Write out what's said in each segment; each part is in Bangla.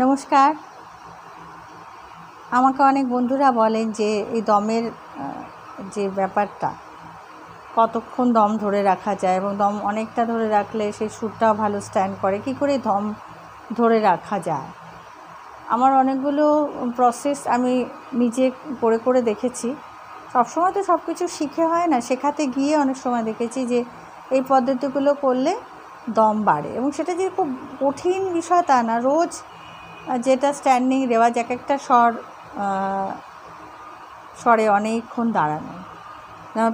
নমস্কার। আমাকে অনেক বন্ধুরা বলেন যে এই দমের যে ব্যাপারটা, কতক্ষণ দম ধরে রাখা যায় এবং দম অনেকটা ধরে রাখলে সেই সুরটাও ভালো স্ট্যান্ড করে, কী করে দম ধরে রাখা যায়। আমার অনেকগুলো প্রসেস আমি নিজে করে দেখেছি। সবসময় তো সব কিছু শিখে হয় না, শেখাতে গিয়ে অনেক সময় দেখেছি যে এই পদ্ধতিগুলো করলে দম বাড়ে, এবং সেটা যে খুব কঠিন বিষয় তা না। রোজ যেটা স্ট্যান্ডিং রেওয়াজ, এক একটা স্বরে অনেকক্ষণ দাঁড়ানো,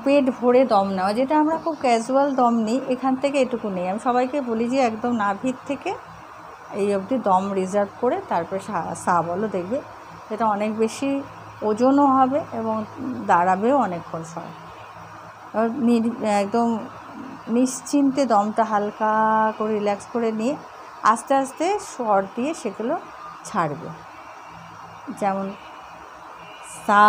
পেট ভরে দম নেওয়া, যেটা আমরা খুব ক্যাজুয়াল দম নিই, এখান থেকে এটুকু নেই। আমি সবাইকে বলি যে একদম নাভির থেকে এই অবধি দম রিজার্ভ করে তারপরে সা বলো, দেখবে এটা অনেক বেশি ওজনও হবে এবং দাঁড়াবেও অনেকক্ষণ সময়। একদম নিশ্চিন্তে দমটা হালকা করে রিল্যাক্স করে নিয়ে আস্তে আস্তে স্বর দিয়ে সেগুলো ছাড়বে। যেমন সা,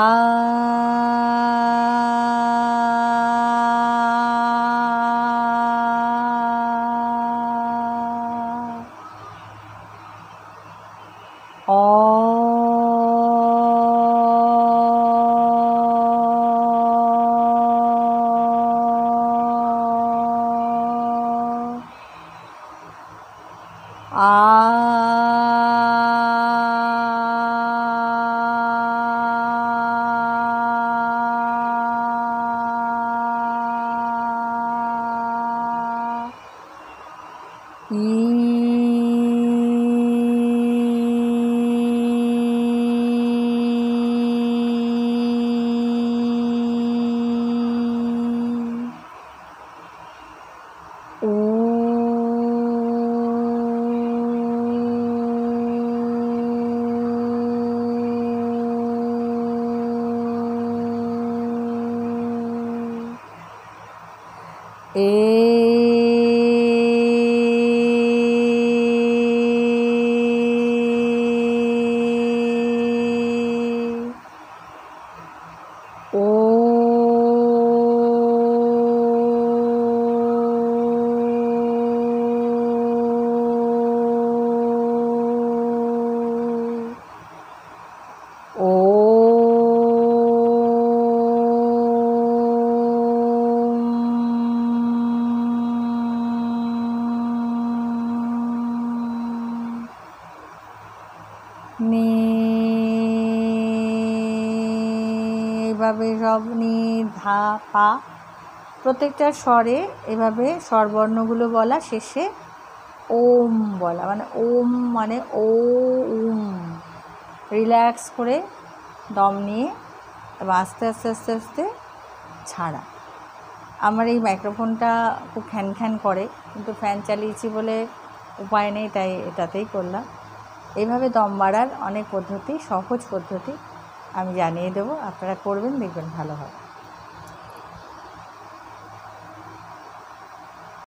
এভাবে সব নি ধা পা, প্রত্যেকটা স্বরে এভাবে স্বরবর্ণগুলো বলা, শেষে ওম বলা, মানে ওম মানে ও উম, রিল্যাক্স করে দম নিয়ে এবং আস্তে আস্তে আস্তে আস্তে ছাড়া। আমার এই মাইক্রোফোনটা খুব খ্যান করে, কিন্তু ফ্যান চালিয়েছি বলে উপায় নেই, তাই এটাতেই করলাম। এইভাবে দম বাড়ার অনেক পদ্ধতি, সহজ পদ্ধতি আমি জানিয়ে দেবো, আপনারা করবেন, দেখবেন ভালো হয়।